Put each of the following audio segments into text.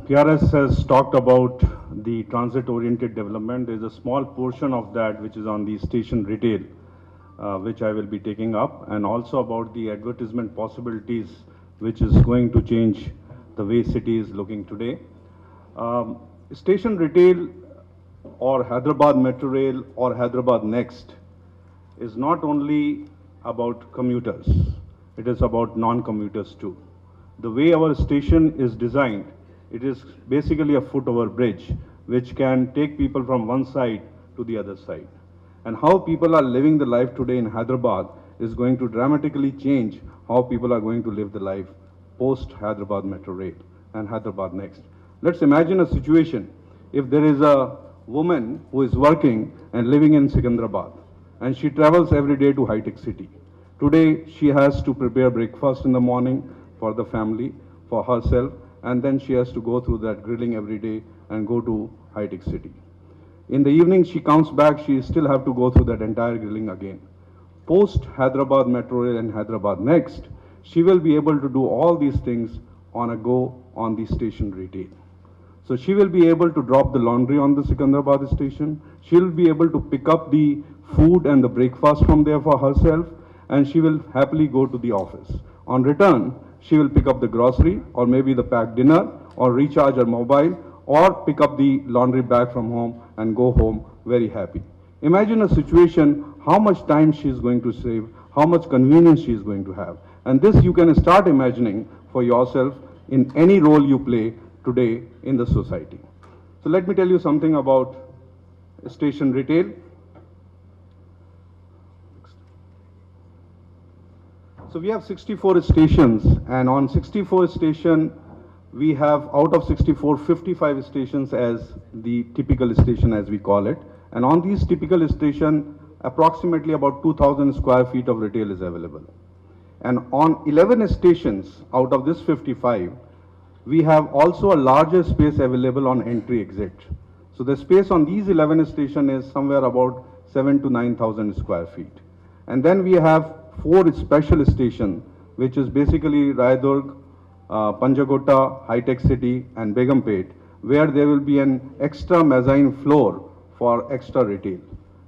TRS has talked about the transit-oriented development. There's a small portion of that which is on the station retail, which I will be taking up, and also about the advertisement possibilities, which is going to change the way city is looking today. Station retail or Hyderabad Metro Rail or Hyderabad Next is not only about commuters, it is about non-commuters too. The way our station is designed, it is basically a foot-over bridge which can take people from one side to the other side. And how people are living the life today in Hyderabad is going to dramatically change how people are going to live the life post Hyderabad Metro Rail and Hyderabad Next. Let's imagine a situation if there is a woman who is working and living in Secunderabad and she travels every day to high-tech city. Today she has to prepare breakfast in the morning for the family, for herself, and then she has to go through that grilling every day and go to high-tech city. In the evening she comes back, she still have to go through that entire grilling again. Post Hyderabad Metro Rail and Hyderabad Next, she will be able to do all these things on a go on the station retail. So she will be able to drop the laundry on the Secunderabad station. She will be able to pick up the food and the breakfast from there for herself, and she will happily go to the office. On return, she will pick up the grocery or maybe the packed dinner or recharge her mobile or pick up the laundry bag from home and go home very happy. Imagine a situation how much time she is going to save, how much convenience she is going to have. And this you can start imagining for yourself in any role you play today in the society. So let me tell you something about station retail. So we have 64 stations, and on 64 station, we have out of 64, 55 stations as the typical station as we call it. And on these typical station, approximately about 2,000 square feet of retail is available. And on 11 stations out of this 55, we have also a larger space available on entry exit. So the space on these 11 stations is somewhere about 7 to 9,000 square feet. And then we have 4 special stations, which is basically Raidurg, Panjagota, High Tech City, and Begumpet, where there will be an extra mezzanine floor for extra retail.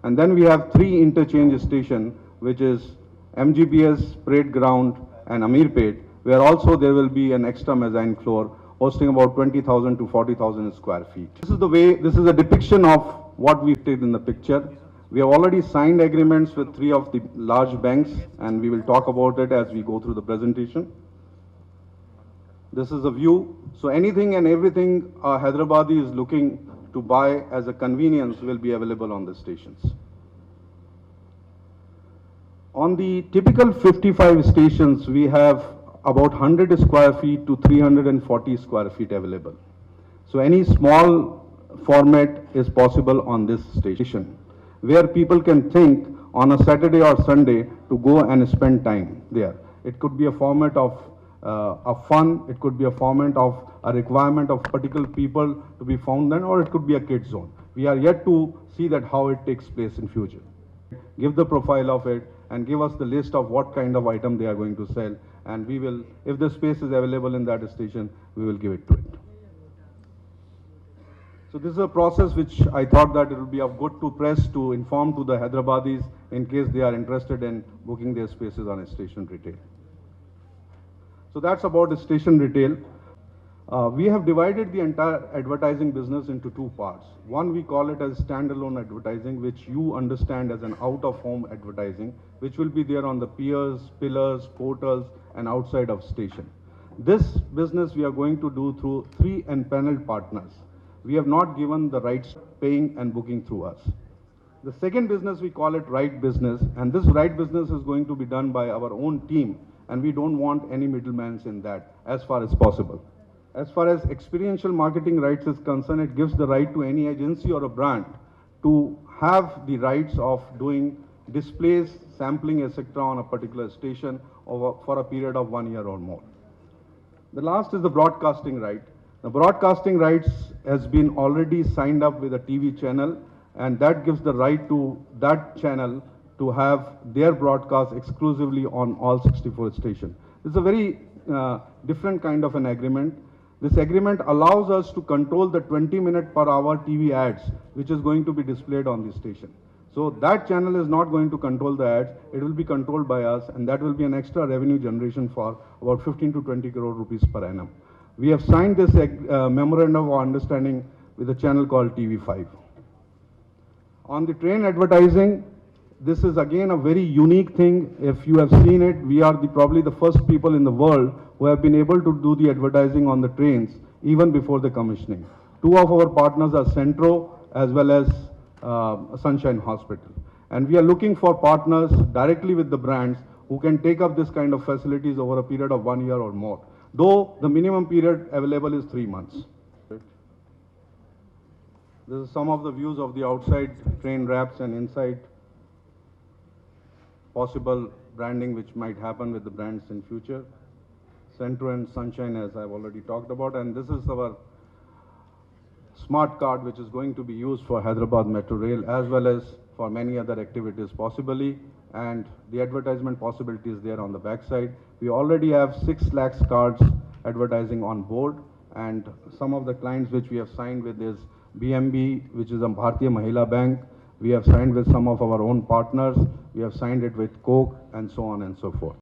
And then we have 3 interchange stations, which is MGBS, Parade Ground, and Amirpet, where also there will be an extra mezzanine floor hosting about 20,000 to 40,000 square feet. This is a depiction of what we did in the picture. We have already signed agreements with 3 of the large banks, and we will talk about it as we go through the presentation. This is a view. So anything and everything Hyderabadi is looking to buy as a convenience will be available on the stations. On the typical 55 stations, we have about 100 square feet to 340 square feet available. So any small format is possible on this station, where people can think on a Saturday or Sunday to go and spend time there. It could be a format of fun, it could be a format of a requirement of particular people to be found then, or it could be a kid zone. We are yet to see that how it takes place in future. Give the profile of it and give us the list of what kind of item they are going to sell, and we will, if the space is available in that station, we will give it to it. So this is a process which I thought that it will be of good to press to inform to the Hyderabadis in case they are interested in booking their spaces on a station retail. So that's about the station retail. We have divided the entire advertising business into 2 parts. One, we call it as standalone advertising, which you understand as an out-of-home advertising, which will be there on the piers, pillars, portals, and outside of station. This business we are going to do through 3 empaneled partners. We have not given the rights paying and booking through us. The second business, we call it right business, and this right business is going to be done by our own team, and we don't want any middlemen in that as far as possible. As far as experiential marketing rights is concerned, it gives the right to any agency or a brand to have the rights of doing displays, sampling, etc. on a particular station for a period of 1 year or more. The last is the broadcasting right. The broadcasting rights has been already signed up with a TV channel, and that gives the right to that channel to have their broadcast exclusively on all 64 stations. It's a very different kind of an agreement. This agreement allows us to control the 20-minute per hour TV ads, which is going to be displayed on the station. So that channel is not going to control the ads, it will be controlled by us, and that will be an extra revenue generation for about 15 to 20 crore rupees per annum. We have signed this memorandum of understanding with a channel called TV5. On the train advertising, this is again a very unique thing. If you have seen it, we are probably the first people in the world who have been able to do the advertising on the trains even before the commissioning. Two of our partners are Centro as well as Sunshine Hospital. And we are looking for partners directly with the brands who can take up this kind of facilities over a period of 1 year or more, though the minimum period available is 3 months. This is some of the views of the outside train wraps and inside possible branding which might happen with the brands in future. Centro and Sunshine, as I've already talked about, and this is our smart card which is going to be used for Hyderabad Metro Rail as well as for many other activities possibly, and the advertisement possibilities there on the back side. We already have 6 lakhs cards advertising on board, and some of the clients which we have signed with is BMB, which is a Bhartiya Mahila Bank. We have signed with some of our own partners. We have signed it with Coke and so on and so forth.